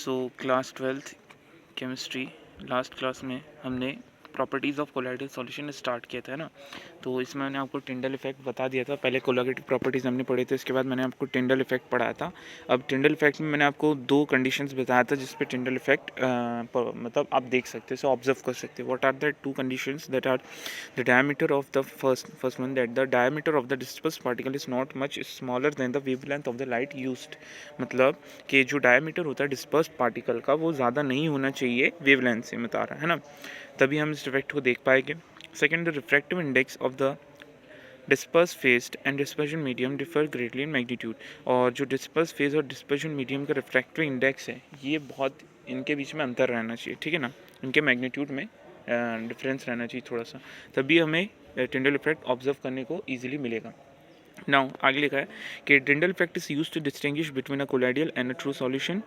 So class 12th chemistry last class में हमने properties of colloidal solution start किया था, है ना। तो इसमें मैंने आपको टिंडल इफेक्ट बता दिया था। पहले कोलैगेटिव प्रॉपर्टीज़ हमने पढ़े थे, इसके बाद मैंने आपको टिंडल इफेक्ट पढ़ाया था। अब टिंडल इफेक्ट में मैंने आपको दो कंडीशंस बताया था जिस पे टिंडल इफेक्ट मतलब आप देख सकते हो, ऑब्जर्व कर सकते हो। What are the two conditions that are the diameter of the first one, that the diameter of the dispersed particle is not much smaller than the wavelength of the light used. मतलब कि जो diameter होता है dispersed particle का वो ज़्यादा नहीं होना चाहिए वेवलेंथ से, बता रहा है ना, तभी हम इस इफेक्ट को देख पाएंगे। Second, the refractive index of the disperse phase and dispersion medium differ greatly in magnitude. और जो डिस्पर्स फेज और डिस्पर्जन मीडियम का रिफ्रैक्टिव इंडेक्स है, ये बहुत इनके बीच में अंतर रहना चाहिए, ठीक है ना, इनके मैग्नीट्यूड में डिफरेंस रहना चाहिए थोड़ा सा, तभी हमें टिंडल इफेक्ट ऑब्जर्व करने को ईजिली मिलेगा। नाउ आगे लिखा है कि Tyndall effect is used to distinguish between a colloidal and a true solution.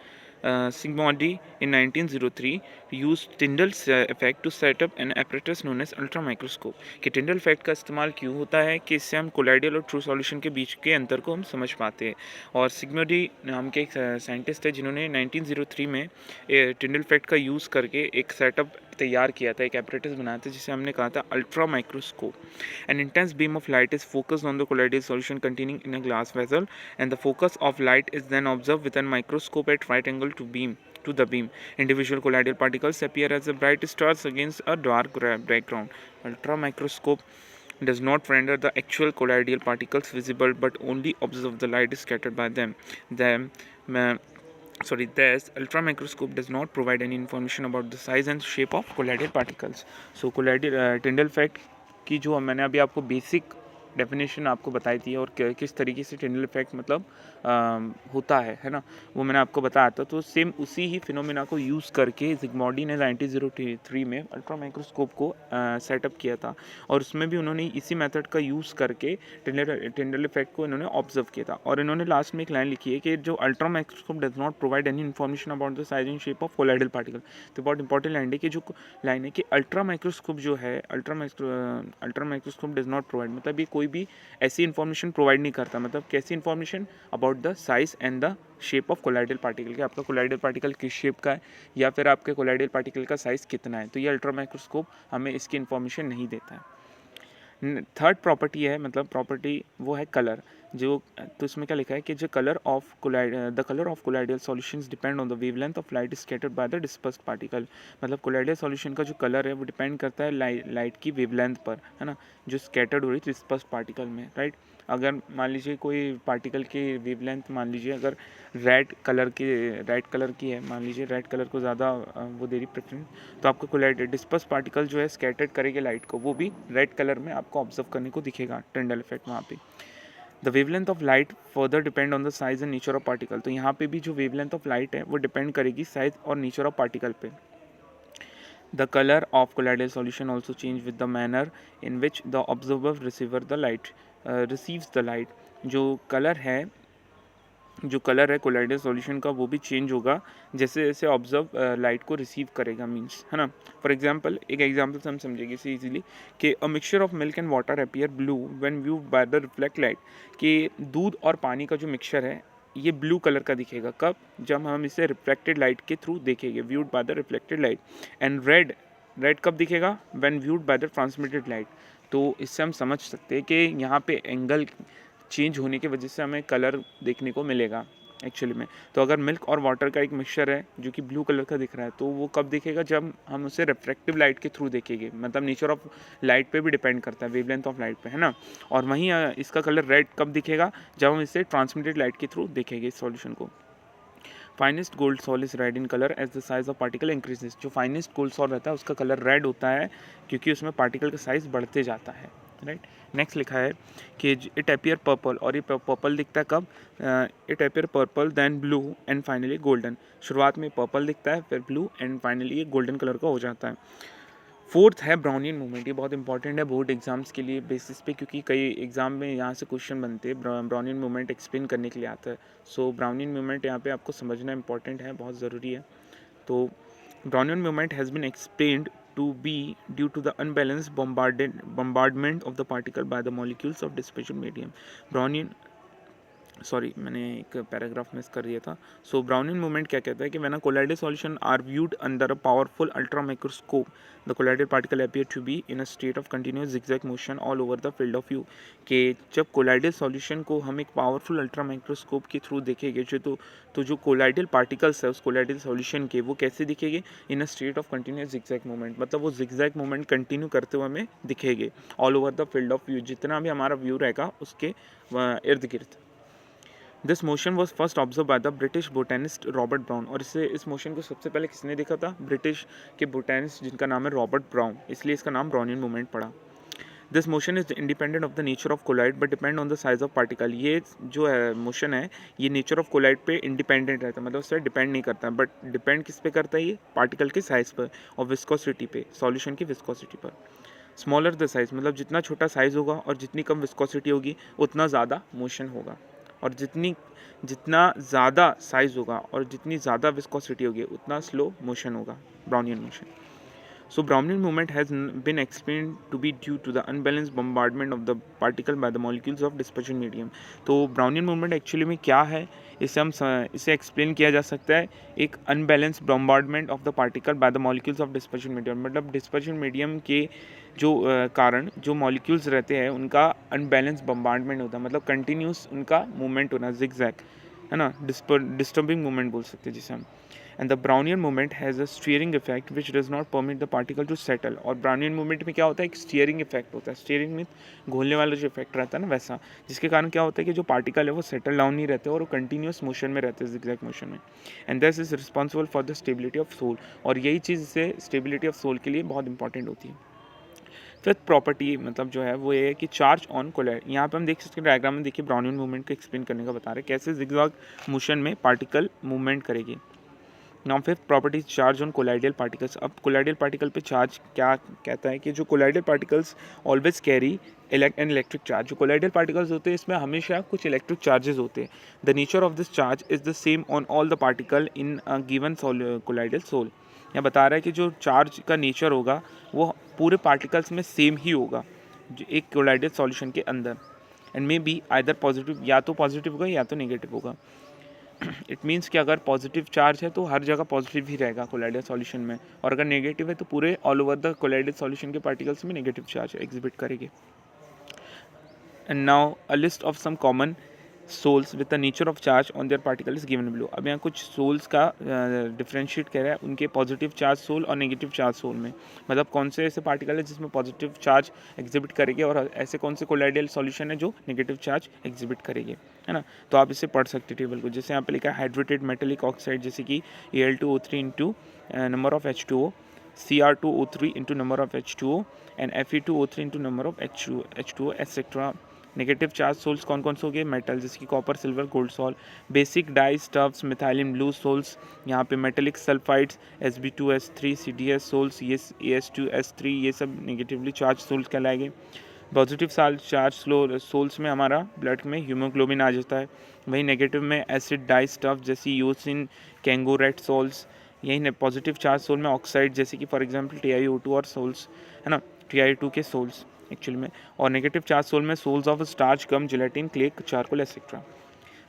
Sigmodi in 1903 used Tyndall's effect to set up an apparatus known as ultra microscope। कि Tyndall effect का इस्तेमाल क्यों होता है कि इससे हम कोलाइडल और ट्रू सॉल्यूशन के बीच के अंतर को हम समझ पाते हैं। और सिग्मोडी नाम के एक साइंटिस्ट है जिन्होंने 1903 में टिंडल इफेक्ट का यूज़ करके एक सेटअप तैयार किया था, एक apparatus बनाया था जिसे हमने कहा था ultra microscope. An intense beam of light is focused on the colloidal solution containing in a glass vessel, and the focus of light is then observed with a microscope at right angle to the beam. Individual colloidal particles appear as bright stars against a dark background. Ultra microscope does not render the actual colloidal particles visible, but only observe the light scattered by them. Thus, ultra microscope does not provide any information about the size and shape of colloidal particles. So, colloidal Tyndall effect की जो मैंने अभी आपको basic definition आपको बताई थी और किस तरीके से टिंडल इफेक्ट मतलब होता है ना, वो मैंने आपको बताया था। तो सेम उसी ही फिनोमिना को यूज़ करके जिग्मॉडी ने 1903 में अल्ट्रा माइक्रोस्कोप को सेटअप किया था, और उसमें भी उन्होंने इसी मेथड का यूज़ करके टिंडल इफेक्ट को इन्होंने ऑब्जर्व किया था। और इन्होंने लास्ट में एक लाइन लिखी है कि जो ultra microscope does not provide any information about the size and shape of colloidal particle. तो बहुत इंपॉर्टेंट लाइन है कि जो लाइन है कि अल्ट्रा माइक्रोस्कोप जो है, ultra microscope does not provide, मतलब ये कोई भी ऐसी इन्फॉर्मेशन प्रोवाइड नहीं करता। मतलब कैसी information? About the size and the shape of colloidal particle, कि आपका कोलाइडल पार्टिकल किस शेप का है या फिर आपके कोलाइडल पार्टिकल का साइज कितना है। तो ये अल्ट्रा माइक्रोस्कोप हमें इसकी इन्फॉर्मेशन नहीं देता है। थर्ड प्रॉपर्टी है, मतलब प्रॉपर्टी वो है कलर। जो तो इसमें क्या लिखा है कि जो the colour of colloidal solutions depend on the wavelength of light scattered by the dispersed particle. मतलब कोलाइडल सॉल्यूशन का जो कलर है वो डिपेंड करता है लाइट की वेवलेंथ पर, है ना, जो स्कैटर्ड हो रही है डिस्पर्स्ड पार्टिकल में, राइट। अगर मान लीजिए कोई पार्टिकल की वेवलेंथ, मान लीजिए अगर रेड कलर की है, मान लीजिए रेड कलर को ज़्यादा वो दे रही प्रेफरेंस, तो आपका कोलाइड डिस्पर्स पार्टिकल जो है स्कैटर्ड करेगी लाइट को, वो भी रेड कलर में आपको ऑब्जर्व करने को दिखेगा टिंडल इफेक्ट वहाँ पे। The wavelength of light further depend on the size and nature of particle. तो यहाँ पे भी जो वेवलेंथ ऑफ लाइट है वो डिपेंड करेगी साइज और नेचर ऑफ पार्टिकल पे। The color of colloidal solution also change with the manner in which the observer receives the light। जो कलर है कोलाइडल सॉल्यूशन का वो भी चेंज होगा जैसे जैसे ऑब्जर्व लाइट को रिसीव करेगा, मीन्स, है ना। फॉर एग्जांपल, एक एग्जांपल से हम समझेंगे इसे इजीली कि a mixture of milk and water appear blue when view by the reflect light. कि दूध और पानी का जो मिक्सचर है ये ब्लू कलर का दिखेगा, कब? जब हम इसे रिफ्लेक्टेड लाइट के थ्रू देखेंगे, viewed by the reflected light. And red कब दिखेगा? When viewed by the transmitted light. तो इससे हम समझ सकते हैं कि यहाँ पे एंगल चेंज होने की वजह से हमें कलर देखने को मिलेगा एक्चुअली में। तो अगर मिल्क और वाटर का एक मिक्सचर है जो कि ब्लू कलर का दिख रहा है, तो वो कब दिखेगा? जब हम उसे रिफ्रैक्टिव लाइट के थ्रू देखेंगे। मतलब नेचर ऑफ लाइट पे भी डिपेंड करता है, वेवलेंथ ऑफ लाइट पे, है ना। और वहीं इसका कलर रेड कब दिखेगा? जब हम इसे ट्रांसमिटेड लाइट के थ्रू देखेंगे इस सॉल्यूशन को। Finest gold sol is red in colour as the size of particle increases. जो फाइनेस्ट गोल्ड सॉल रहता है उसका कलर रेड होता है क्योंकि उसमें पार्टिकल का साइज बढ़ते जाता है, राइट। नेक्स्ट लिखा है कि इट अपीयर पर्पल, और ये पर्पल दिखता है कब? It appear purple then blue and finally golden. शुरुआत में पर्पल दिखता है, फिर ब्लू, एंड फाइनली ये गोल्डन कलर का हो जाता है। फोर्थ है ब्राउनियन मूवमेंट। ये बहुत इंपॉर्टेंट है बोर्ड एग्जाम्स के लिए बेसिस पे, क्योंकि कई एग्जाम में यहाँ से क्वेश्चन बनते हैं, ब्राउनियन मूवमेंट एक्सप्लेन करने के लिए आता है। सो ब्राउनियन मूवमेंट यहाँ पे आपको समझना इंपॉर्टेंट है, बहुत ज़रूरी है। तो Brownian movement has been explained to be due to the unbalanced bombardment of the particle by the molecules of dispersion medium। Brownian sorry मैंने एक पैराग्राफ मिस कर दिया था। सो ब्राउनियन मूवमेंट क्या कहता है कि when a colloidal solution are viewed under a powerful ultra microscope the colloidal particle appear to be in a state of continuous zigzag motion all over the field of view. कि जब colloidal solution को हम एक powerful ultra microscope के through देखेंगे तो जो colloidal particles है उस कोलाइडल सॉल्यूशन के वो कैसे दिखेंगे, in a state of continuous zigzag movement, मतलब वो zigzag मूवमेंट कंटिन्यू करते हुए हमें दिखेंगे all over the field of view, जितना भी हमारा व्यू रहेगा उसके इर्द गिर्द। This motion was first observe by the British botanist Robert Brown. और इस मोशन को सबसे पहले किसने देखा था, ब्रिटिश के बोटेनिस्ट जिनका नाम है रॉबर्ट ब्राउन, इसलिए इसका नाम ब्राउनियन मूवमेंट पड़ा। This motion is independent of the nature of colloid but depend on the size of particle. ये जो है मोशन है ये नेचर ऑफ कोलाइड पे इंडिपेंडेंट रहता है, मतलब उससे डिपेंड नहीं करता, बट डिपेंड किस पे करता है, ये पार्टिकल के साइज पर और विस्कोसिटी पे, सॉल्यूशन की विस्कोसिटी पर। स्मॉलर द साइज, मतलब जितना छोटा साइज होगा और जितनी कम विस्कोसिटी होगी उतना ज़्यादा मोशन होगा, और जितना ज़्यादा साइज होगा और जितनी ज़्यादा विस्कोसिटी होगी उतना स्लो मोशन होगा, Brownian motion. So Brownian movement has been explained to be due to the unbalanced bombardment of the particle by the molecules of dispersion medium। तो Brownian movement एक्चुअली में क्या है, इसे एक्सप्लेन किया जा सकता है एक unbalance bombardment of the particle by the molecules of dispersion medium, मतलब डिस्पर्शन मीडियम के जो कारण जो मॉलिक्यूल्स रहते हैं उनका अनबैलेंस बॉम्बार्डमेंट होता है, मतलब कंटिन्यूस उनका मूवमेंट होना, जिगजैग है ना, डिस्टर्बिंग मूवमेंट बोल सकते हैं जिसे हम। And the Brownian movement has a steering effect which does not permit the particle to settle. और ब्राउनियन मूवमेंट में क्या होता है, एक स्टीयरिंग इफेक्ट होता है, स्टीयरिंग में घोलने वाला जो इफेक्ट रहता है ना वैसा, जिसके कारण क्या होता है कि जो पार्टिकल है वो सेटल डाउन नहीं रहते और वो कंटिन्यूस मोशन में रहते हैं, जिगजैग मोशन में। And this is responsible for the stability of sol, और यही चीज़ से स्टेबिलिटी ऑफ सोल के लिए बहुत इंपॉर्टेंट होती है। फिफ्थ प्रॉपर्टी मतलब जो है वो ये है कि चार्ज ऑन कोलाइड। यहाँ पे हम देख सकते हैं डायग्राम में, देखिए ब्राउनियन मूवमेंट को एक्सप्लेन करने का बता रहे हैं कैसे जिगजैग मोशन में पार्टिकल मूवमेंट करेगी। Now fifth property charge on colloidal particles. अब कोलाइडल पार्टिकल पे चार्ज क्या कहता है कि जो colloidal particles always carry an electric charge. जो कोलाइडल पार्टिकल्स होते हैं इसमें हमेशा कुछ इलेक्ट्रिक चार्जेस होते हैं। The nature of this charge is the same on all the particle in a given colloidal sol. यह बता रहा है कि जो चार्ज का नेचर होगा वो पूरे पार्टिकल्स में सेम ही होगा जो एक कोलाइडल सॉल्यूशन के अंदर, and may be either positive, या तो पॉजिटिव होगा या तो नेगेटिव होगा। इट मीन्स कि अगर पॉजिटिव चार्ज है तो हर जगह पॉजिटिव ही रहेगा कोलाइडल सॉल्यूशन में, और अगर नेगेटिव है तो पूरे all over the colloidal solution के पार्टिकल्स में नेगेटिव चार्ज एग्जिबिट करेंगे। And now a list of some common sols with the nature of charge on their particle is given below. अब यहाँ कुछ सोल्स का डिफ्रेंशिएट कर रहा है उनके पॉजिटिव चार्ज सोल और नेगेटिव चार्ज सोल में, मतलब कौन से ऐसे पार्टिकल है जिसमें पॉजिटिव चार्ज एग्जिबिट करेंगे और ऐसे कौन से कोलाइडल सॉल्यूशन है जो नेगेटिव चार्ज एग्जिबिट करेंगे, है ना। तो आप इसे पढ़ सकते हैं टेबल को, जैसे यहाँ पे लिखा है हाइड्रेटेड मेटेलिक ऑक्साइड जैसे कि Al2O3 into number of H2O, Cr2O3 into number of H2O and Fe2O3 into number of H2O etcetera. Negative charge sols कौन कौन से हो गए, मेटल जैसे कि copper silver gold salt. Basic dye stuffs methylene blue sols, यहाँ पे metallic sulphides Sb2S3 CdS souls, ये As2S3, ये सब नेगेटिवली चार्ज सोल्स कहलाएंगे। पॉजिटिव चार्ज सोल्स में हमारा ब्लड में हीमोग्लोबिन आ जाता है, वहीं नेगेटिव में एसिड डाई स्टफ जैसे यूसिन कैंगोरेट सोल्स। यही पॉजिटिव चार्ज सोल में ऑक्साइड जैसे कि फॉर एग्जांपल TiO2 और सोल्स, है ना, TiO2 के सोल्स एक्चुअली में। और नेगेटिव चार्ज सोल में sols of starch gum gelatin clay charcoal etcetera.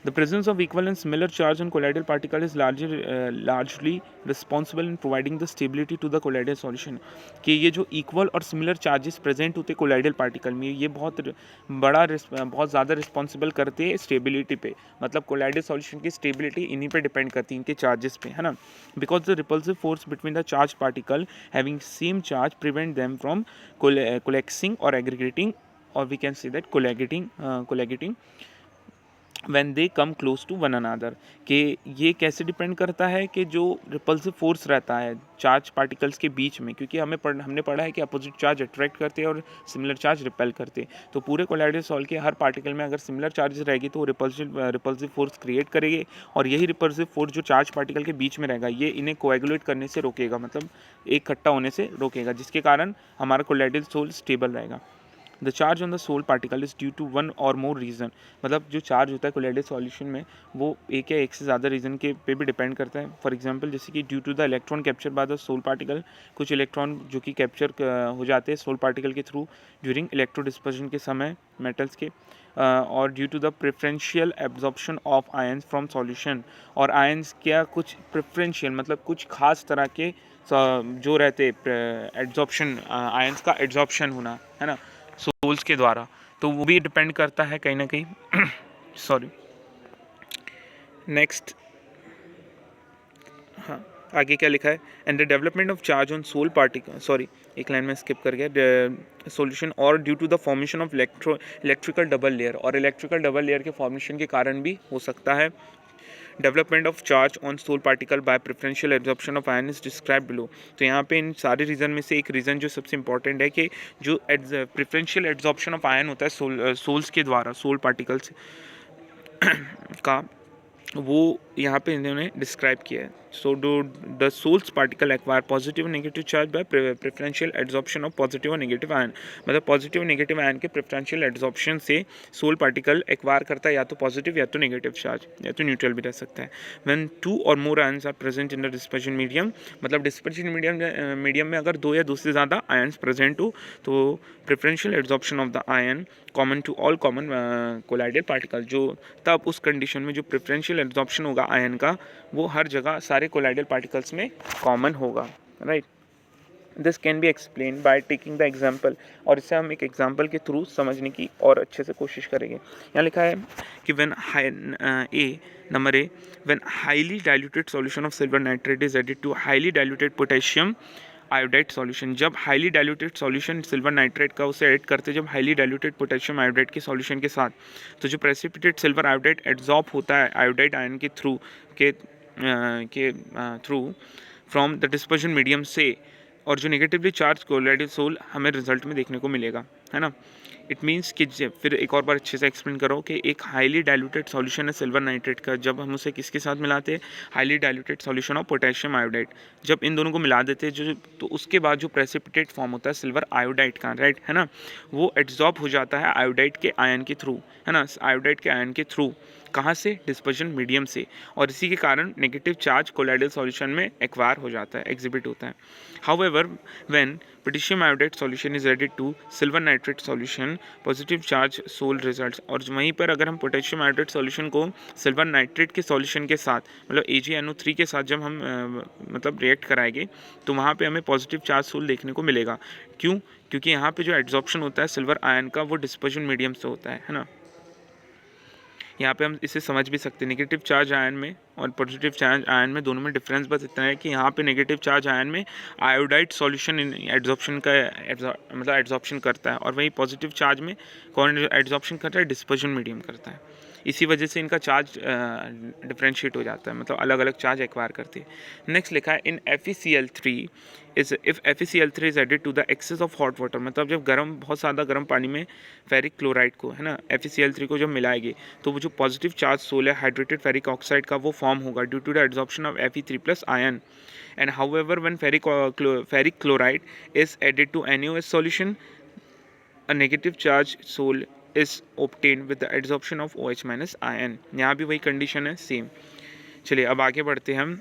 The presence of equal and similar charge on colloidal particle is largely responsible in providing the stability to the colloidal solution। कि ये जो equal और similar charges present होते colloidal particle में ये बहुत ज़्यादा responsible करते हैं स्टेबिलिटी पे, मतलब कोलाइडल सॉल्यूशन की स्टेबिलिटी इन्हीं पे डिपेंड करती है, इनके चार्जेस पे, है ना। Because the repulsive force between the charge particle having same charge prevent them from coalescing और एग्रीगेटिंग, और we can say that coagulating when they come close to one another। कि ये कैसे डिपेंड करता है कि जो रिपल्सिव फोर्स रहता है चार्ज पार्टिकल्स के बीच में, क्योंकि हमने पढ़ा है कि अपोजिट चार्ज अट्रैक्ट करते हैं और सिमिलर चार्ज रिपेल करते हैं, तो पूरे कोलाइडल सॉल्व के हर पार्टिकल में अगर सिमिलर चार्जेस रहेगी तो वो रिपल्सिव फोर्स क्रिएट करेगी, और यही रिपल्सिव फोर्स जो चार्ज पार्टिकल के बीच में रहेगा ये इन्हें कोएगुलेट करने से रोकेगा, मतलब एक इकट्ठा होने से रोकेगा, जिसके कारण हमारा कोलाइडल सोल स्टेबल रहेगा। The charge on the sol particle is due to one और मोर रीज़न, मतलब जो चार्ज होता है कोलाइडल सॉल्यूशन में वो एक या एक से ज़्यादा रीज़न के पे भी डिपेंड करता है। फॉर एग्जांपल जैसे कि due to the electron capture by the sol particle, कुछ इलेक्ट्रॉन जो कि कैप्चर हो जाते हैं सोल पार्टिकल के थ्रू ड्यूरिंग इलेक्ट्रो डिस्पर्जन के समय मेटल्स के, और due to the preferential absorption of ions from solution, और आयंस क्या कुछ प्रेफरेंशियल मतलब कुछ खास तरह के जो रहते एब्जॉर्प्शन, आयंस का एब्जॉर्प्शन होना है ना सोल्स के द्वारा, तो वो भी डिपेंड करता है कहीं ना कहीं सॉरी। नेक्स्ट, हाँ आगे क्या लिखा है, and the development of charge on sol particle, sorry एक लाइन में स्किप कर गया, सॉल्यूशन और due to the formation of electrical double layer, और इलेक्ट्रिकल डबल लेयर के फॉर्मेशन के कारण भी हो सकता है। Development of charge on sol particle by preferential absorption of ion is describe below. तो यहाँ पे इन सारे रीज़न में से एक रीज़न जो सबसे इंपॉर्टेंट है कि जो प्रेफरेंशियल एब्जॉर्प्शन ऑफ आयन होता है सोल्स के द्वारा, सोल पार्टिकल्स का, वो यहाँ पे इन्होंने डिस्क्राइब किया है। So do the sols particle acquire positive negative charge by preferential absorption of positive और नेगेटिव आयन, मतलब पॉजिटिव नेगेटिव आयन के प्रेफरेंशियल एब्जॉर्प्शन से सोल पार्टिकल एक्वायर करता है या तो पॉजिटिव या तो नेगेटिव चार्ज या तो न्यूट्रल भी रह सकता है। When two or more ions are present in the dispersion medium, मतलब डिस्पर्जन मीडियम में अगर दो या दो से ज़्यादा आयंस प्रेजेंट हो तो preferential absorption of the ion common to all common colloidal particle, जो तब उस कंडीशन में जो प्रेफरेंशियल एब्जॉर्प्शन होगा आयन का वो हर जगह सारे कोलाइडल पार्टिकल्स में कॉमन होगा, right. This can be explain by taking the example, और इसे हम एक एग्जाम्पल के थ्रू समझने की और अच्छे से कोशिश करेंगे। यहाँ लिखा है कि number A when highly diluted solution of silver nitrate is added to highly diluted potassium iodide solution, जब highly diluted solution silver nitrate का उसे ऐड करते जब हाईली डाइल्यूटेड पोटेशियम आयोडाइड के सॉल्यूशन के साथ, तो जो प्रेसिपिटेट सिल्वर आयोडाइड एब्जॉर्ब होता है आयोडाइड आयन के through from the dispersion medium से, और जो नेगेटिवली चार्ज कोलाइडल सोल हमें रिजल्ट में देखने को मिलेगा, है ना। इट मीन्स कि फिर एक और बार अच्छे से एक्सप्लेन करो कि एक हाईली डाइल्यूटेड सॉल्यूशन है सिल्वर नाइट्रेट का, जब हम उसे किसके साथ मिलाते हैं, highly diluted solution of potassium iodide, जब इन दोनों को मिला देते हैं जो, तो उसके बाद जो प्रेसिपिटेट फॉर्म होता है सिल्वर आयोडाइड का, राइट, है ना, वो एब्जॉर्ब हो जाता है आयोडाइड के आयन के थ्रू, है ना, आयोडाइड के आयन के थ्रू, कहाँ से, डिस्पर्जन मीडियम से, और इसी के कारण नेगेटिव चार्ज कोलाइडल सॉल्यूशन में एक्वायर हो जाता है, एग्जिबिट होता है। However when potassium iodide solution is added to silver nitrate solution positive charge sol results, और वहीं पर अगर हम पोटेशियम आयोडाइड सॉल्यूशन को सिल्वर नाइट्रेट के सॉल्यूशन के साथ मतलब AgNO3 के साथ जब हम मतलब रिएक्ट कराएंगे तो वहाँ पे हमें पॉजिटिव चार्ज सोल देखने को मिलेगा। क्यों? क्योंकि यहाँ पे जो एब्जॉर्प्शन होता है सिल्वर आयन का वो डिस्पर्जन मीडियम से होता है ना। यहाँ पे हम इसे समझ भी सकते हैं, नेगेटिव चार्ज आयन में और पॉजिटिव चार्ज आयन में दोनों में डिफरेंस बस इतना है कि यहाँ पे नेगेटिव चार्ज आयन में आयोडाइड सॉल्यूशन एब्जॉर्प्शन का मतलब एब्जॉर्प्शन करता है, और वही पॉजिटिव चार्ज में कौन एब्जॉर्प्शन करता है, डिस्पर्जन मीडियम करता है। इसी वजह से इनका चार्ज डिफ्रेंशिएट हो जाता है, मतलब अलग अलग चार्ज एक्वायर करती है। नेक्स्ट लिखा है in FeCl3 is if FeCl3 is added to the excess of hot water, मतलब जब गर्म बहुत ज़्यादा गर्म पानी में फेरिक क्लोराइड को, है ना, FeCl3 को जब मिलाएंगे तो वो जो पॉजिटिव चार्ज सोल है हाइड्रेटेड फेरिक ऑक्साइड का वो फॉर्म होगा due to the absorption of Fe3+ ion. And however when ferric chloride is added to NaOH solution a negative charge sol is obtained with the adsorption of OH- ion। यहाँ भी वही condition है same. चलिए अब आगे बढ़ते हैं हम,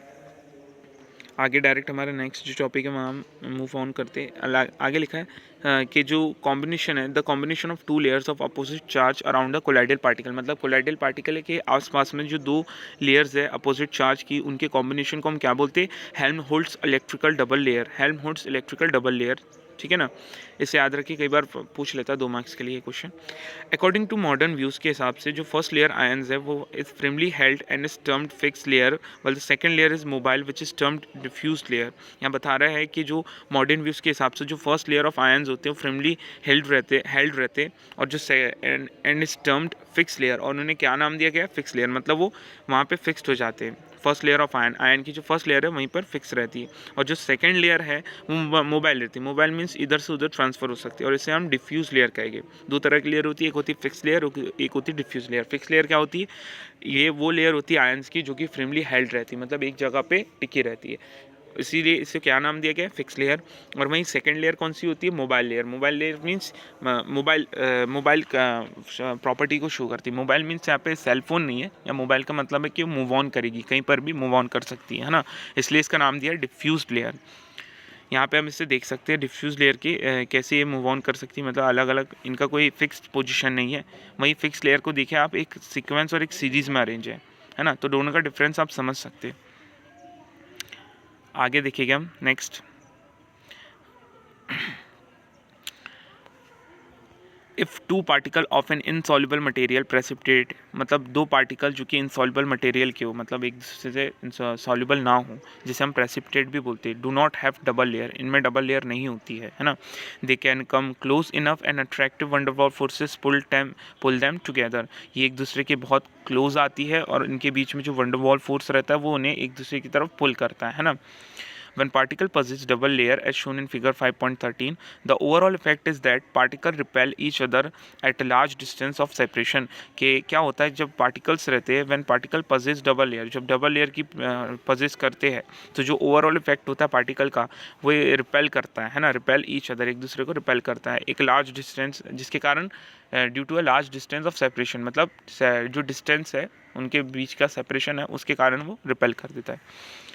आगे डायरेक्ट हमारा नेक्स्ट जो टॉपिक है वहाँ हम मूव ऑन करते हैं। आगे लिखा है कि जो कॉम्बिनेशन है the combination of two layers of opposite charge around the colloidal particle, मतलब कोलाइडल पार्टिकल के आसपास में जो दो लेयर्स है अपोजिट चार्ज की उनके कॉम्बिनेशन को हम क्या बोलते हैं, Helmholtz electrical double layer, Helmholtz electrical double layer, ठीक है ना। इसे याद रखिए, कई बार पूछ लेता है 2 मार्क्स के लिए question. According to modern views के हिसाब से जो फर्स्ट लेयर आयंस है वो is firmly held and is termed fix layer, while the second layer is mobile which is termed diffuse layer. यहाँ बता रहा है कि जो मॉडर्न व्यूज़ के हिसाब से जो फर्स्ट लेयर ऑफ आयंस होते हैं वो फ्रेमली हेल्ड रहते और जो and is termed fix layer, और उन्होंने क्या नाम दिया गया, फिक्स लेयर, मतलब वो वहाँ पे फिक्स्ड हो जाते हैं। फर्स्ट लेयर ऑफ आयन की जो फर्स्ट लेयर है वहीं पर फिक्स रहती है, और जो सेकंड लेयर है वो मोबाइल रहती है। मोबाइल मीन्स इधर से उधर ट्रांसफर हो सकती है, और इसे हम डिफ्यूज लेयर कहेंगे। 2 तरह की लेयर होती है, एक होती है फिक्स लेयर, एक होती है डिफ्यूज लेयर। फिक्स लेयर क्या होती है, ये वो लेयर होती है आयंस की जो कि फ्रेमली हेल्ड रहती है, मतलब एक जगह पे टिकी रहती है। इसीलिए इसे क्या नाम दिया गया है, फिक्स लेयर। और वहीं सेकेंड लेयर कौन सी होती है, mobile layer. Mobile layer means mobile का प्रॉपर्टी को शो करती है। मोबाइल मीन्स यहाँ पे सेल फोन नहीं है, या मोबाइल का मतलब है कि वो मूव ऑन करेगी, कहीं पर भी मूव ऑन कर सकती है ना, इसलिए इसका नाम दिया है डिफ्यूज लेयर। यहाँ पे हम इससे देख सकते हैं डिफ्यूज लेयर की कैसे ये मूव ऑन कर सकती है, मतलब अलग अलग इनका कोई फिक्स्ड पोजीशन नहीं है। वहीं फिक्स लेयर को देखिए आप, एक सीक्वेंस और एक सीरीज में अरेंज है ना, तो दोनों का डिफरेंस आप समझ सकते हैं। आगे देखिएगा हम next, if two particle of an insoluble material precipitate, मतलब दो पार्टिकल जो कि इनसॉल्युबल मटेरियल के हो, मतलब एक दूसरे से सॉल्युबल ना हो, जिसे हम प्रेसिपिटेट भी बोलते हैं, do not have double layer, इनमें डबल लेयर नहीं होती है ना, they can come close enough and attractive van der Waals forces pull them together, ये एक दूसरे के बहुत क्लोज आती है और इनके बीच में जो वंडरवॉल फोर्स रहता है वो उन्हें एक दूसरे की तरफ पुल करता है ना। When particle possess double layer as shown in figure 5.13, the overall effect is that particle repel each other at a large distance of separation। कि क्या होता है जब particles रहते हैं, when particle possess double layer, जब double layer की possess करते हैं तो जो overall effect होता है particle का वो repel करता है ना, repel each other, एक दूसरे को repel करता है एक large distance, जिसके कारण due to a large distance of separation, मतलब जो डिस्टेंस है उनके बीच का सेपरेशन है उसके कारण वो रिपेल कर देता है।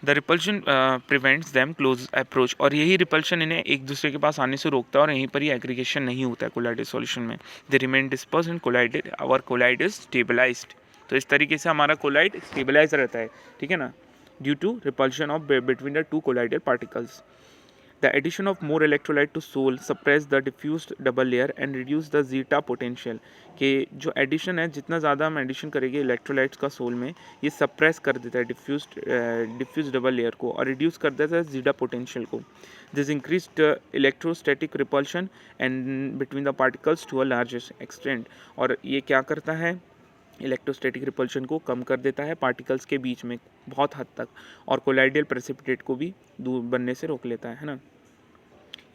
The repulsion prevents them close approach, और यही रिपल्शन इन्हें एक दूसरे के पास आने से रोकता है और यहीं पर ही एग्रीगेशन नहीं होता है कोलाइडेड सॉल्यूशन में। They remain disperse and colloidal, our colloid is stabilized, तो इस तरीके से हमारा कोलाइड स्टेबलाइज रहता है, ठीक है ना, due to repulsion of between the two colloidal particles. The addition of more electrolyte to sol suppress the diffused double layer and reduce the zeta potential, कि जो एडिशन है, जितना ज़्यादा हम एडिशन करेंगे इलेक्ट्रोलाइट्स का सोल में, ये सप्रेस कर देता है डिफ्यूज डबल लेयर को और रिड्यूस कर देता है जीटा पोटेंशियल को। This increased electrostatic repulsion and between the particles to a largest extent, और ये क्या करता है, इलेक्ट्रोस्टैटिक रिपल्शन को कम कर देता है पार्टिकल्स के बीच में बहुत हद तक, और कोलाइडियल प्रेसिपिटेट को भी दूर बनने से रोक लेता है ना।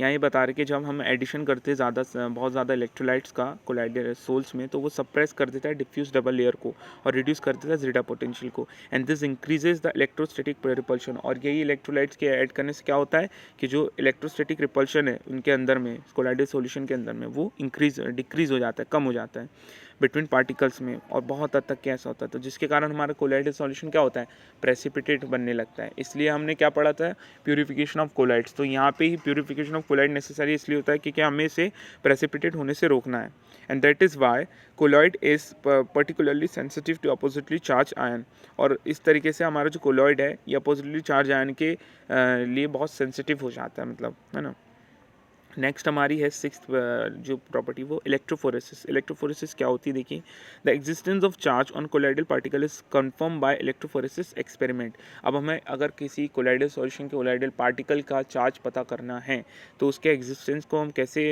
यहाँ ये बता रहे कि जब हम एडिशन करते हैं बहुत ज़्यादा इलेक्ट्रोलाइट्स का कोलाइडल सोल्स में, तो वो सप्रेस कर देता है डिफ्यूज डबल लेयर को और रिड्यूस कर देता है जीटा पोटेंशियल को, and this increases the electrostatic repulsion. और यही इलेक्ट्रोलाइट्स के ऐड करने से क्या होता है कि जो इलेक्ट्रोस्टैटिक रिपल्शन है उनके अंदर में, कोलाइडल सॉल्यूशन के अंदर में, वो डिक्रीज हो जाता है, कम हो जाता है बिटवीन पार्टिकल्स में, और बहुत हद तक कैसा होता है, तो जिसके कारण हमारा कोलाइडल सॉल्यूशन क्या होता है, प्रेसिपिटेट बनने लगता है। इसलिए हमने क्या पढ़ा था, प्यूरिफिकेशन ऑफ कोलाइड्स, तो यहाँ पे ही प्यूरिफिकेशन ऑफ कोलाइड नेसेसरी इसलिए होता है क्योंकि हमें इसे प्रेसिपिटेट होने से रोकना है, and that is why colloid is particularly sensitive to oppositely charge ion. और इस तरीके से हमारा जो कोलॉइड है ये अपोजिटली चार्ज आयन के लिए बहुत सेंसिटिव हो जाता है, मतलब, है ना। नेक्स्ट हमारी है सिक्स्थ जो प्रॉपर्टी, वो इलेक्ट्रोफोरेसिस। इलेक्ट्रोफोरेसिस क्या होती है, देखिए, the existence of charge on colloidal particle is confirm by electrophoresis experiment. अब हमें अगर किसी कोलाइडल सॉल्यूशन के कोलाइडल पार्टिकल का चार्ज पता करना है तो उसके एग्जिस्टेंस को हम कैसे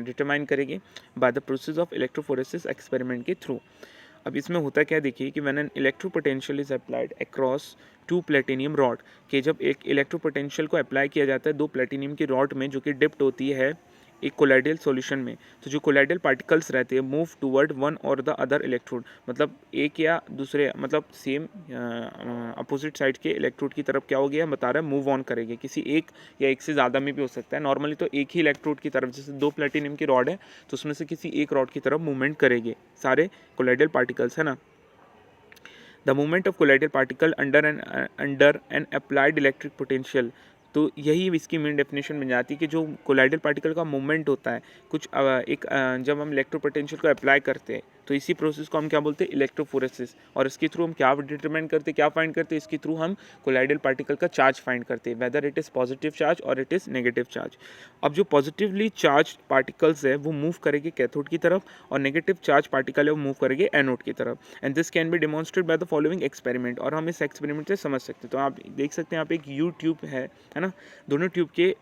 डिटरमाइन करेंगे, by the process of electrophoresis experiment के थ्रू। अब इसमें होता क्या, देखिए कि when an electro potential is applied across two platinum rod, कि जब एक इलेक्ट्रो पोटेंशियल को अप्लाई किया जाता है दो प्लेटिनियम की रॉड में जो कि डिप्ट होती है एक कोलाइडल सॉल्यूशन में, तो जो कोलाइडल पार्टिकल्स रहते हैं मूव टूवर्ड वन और द अदर इलेक्ट्रोड, मतलब एक या दूसरे, मतलब सेम अपोजिट साइड के इलेक्ट्रोड की तरफ क्या हो गया, बता रहा है मूव ऑन करेंगे, किसी एक या एक से ज़्यादा में भी हो सकता है, नॉर्मली तो एक ही इलेक्ट्रोड की तरफ, जैसे दो प्लेटिनियम की रॉड है तो उसमें से किसी एक रॉड की तरफ मूवमेंट करेंगे सारे कोलाइडल पार्टिकल्स, है ना। The movement of colloidal particle under N applied electric potential, तो यही इसकी मेन डेफिनेशन बन जाती है कि जो कोलाइडल पार्टिकल का मूवमेंट होता है कुछ जब हम इलेक्ट्रो पोटेंशियल को अप्लाई करते हैं तो इसी प्रोसेस को हम क्या बोलते हैं, इलेक्ट्रोफोरेसिस। और इसके थ्रू हम क्या डिटरमाइन करते हैं, क्या फाइंड करते हैं, इसके थ्रू हम कोलाइडल पार्टिकल का चार्ज फाइंड करते हैं, whether it is positive charge और इट इज़ नेगेटिव चार्ज। अब जो पॉजिटिवली चार्ज पार्टिकल्स है वो मूव करेंगे कैथोड की तरफ, और नेगेटिव चार्ज पार्टिकल है वो मूव करेंगे एनोड की तरफ, and this can be demonstrate by the following experiment. और हम इस एक्सपेरिमेंट से समझ सकते हैं, तो आप देख सकते हैं यहाँ पे एक यू ट्यूब है ना, दोनों ट्यूब के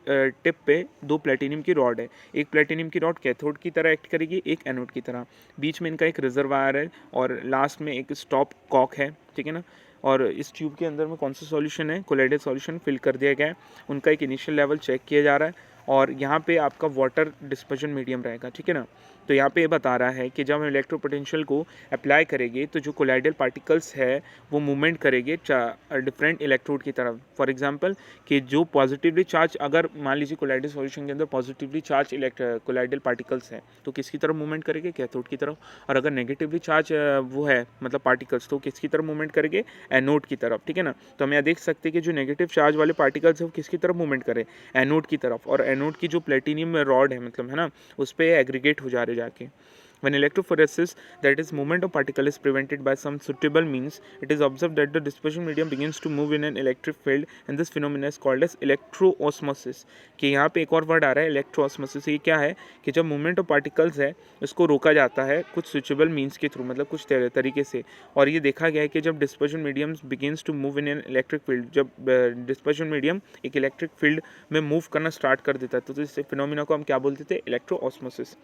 टिप पे दो प्लेटिनियम की रॉड है, एक प्लेटिनियम की रॉड कैथोड की तरह एक्ट करेगी, एक एनोड की तरह, बीच में इनका एक रिजर्वायर है और लास्ट में एक स्टॉप कॉक है, ठीक है ना। और इस ट्यूब के अंदर में कौन सा सॉल्यूशन है, कोलाइडल सॉल्यूशन फिल कर दिया गया है, उनका एक इनिशियल लेवल चेक किया जा रहा है, और यहाँ पे आपका वाटर डिस्पर्जन मीडियम रहेगा, ठीक है ना। तो यहाँ पे ये बता रहा है कि जब हम इलेक्ट्रो पोटेंशियल को अप्लाई करेंगे तो जो कोलाइडल पार्टिकल्स है वो मूवमेंट करेंगे डिफरेंट इलेक्ट्रोड की तरफ। फॉर एग्जांपल कि जो पॉजिटिवली चार्ज, अगर मान लीजिए कोलाइडल सॉल्यूशन के अंदर पॉजिटिवली चार्ज कोलाइडल पार्टिकल्स हैं तो किसकी तरफ मूवमेंट करेंगे, कैथोड की तरफ। और अगर नेगेटिवली चार्ज वो है मतलब पार्टिकल्स, तो किसकी तरफ मूवमेंट करेंगे, एनोड की तरफ। ठीक है ना। तो हम यहाँ देख सकते हैं कि जो नेगेटिव चार्ज वाले पार्टिकल्स है वो किसकी तरफ मूवमेंट करें, एनोड की तरफ। और एनोड की जो प्लेटिनियम रॉड है मतलब है ना, उस पर एग्रीगेट हो जा रहे जाके। When electrophoresis, that is movement of particle, is prevented by some suitable means, it is observed that the dispersion medium begins to move in an electric field, and this phenomenon is called as electroosmosis। कि यहाँ पे एक और word आ रहा है electroosmosis। ये क्या है कि जब मूवमेंट ऑफ पार्टिकल्स है उसको रोका जाता है कुछ सुइचेबल मीन्स के थ्रू, मतलब कुछ तरीके से। और ये देखा गया है कि जब dispersion medium begins to move in an electric field, जब डिस्पर्शन मीडियम एक इलेक्ट्रिक फील्ड में मूव करना स्टार्ट कर देता है तो इस फिनोमिना को हम क्या बोलते थे, इलेक्ट्रोऑस्मोसिस।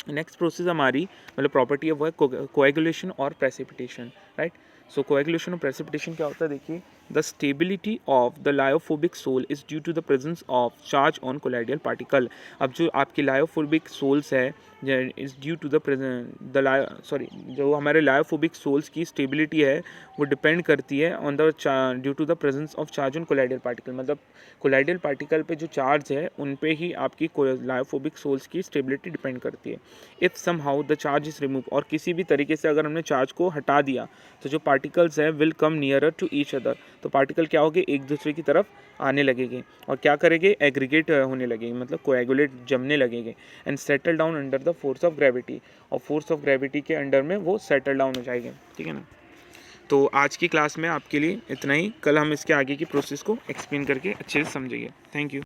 नेक्स्ट प्रोसेस हमारी मतलब प्रॉपर्टी है वो है कोएगुलेशन और प्रेसिपिटेशन, राइट। सो कोएगुलेशन और प्रेसिपिटेशन क्या होता है, देखिए, the stability of the lyophobic sol is due to the presence of charge on colloidal particle. अब जो आपकी लायोफोबिक सोल्स है इज ड्यू टू जो हमारे लायोफोबिक सोल्स की स्टेबिलिटी है वो डिपेंड करती है on the due to the presence of charge on colloidal particle. मतलब कोलाइडल पार्टिकल पे जो चार्ज है उन पे ही आपकी लायोफोबिक सोल्स की स्टेबिलिटी डिपेंड करती है। If somehow the charge is remove, और किसी भी तरीके से अगर हमने चार्ज को हटा दिया तो जो पार्टिकल्स है will come nearer to each other. तो पार्टिकल क्या होंगे, एक दूसरे की तरफ आने लगेंगे और क्या करेंगे, एग्रीगेट होने लगेंगे, मतलब कोएगुलेट, जमने लगेंगे। And settle down under the force of gravity, और फोर्स ऑफ ग्रेविटी के अंडर में वो सेटल डाउन हो जाएंगे। ठीक है ना। तो आज की क्लास में आपके लिए इतना ही। कल हम इसके आगे की प्रोसेस को एक्सप्लेन करके अच्छे से समझेंगे। Thank you.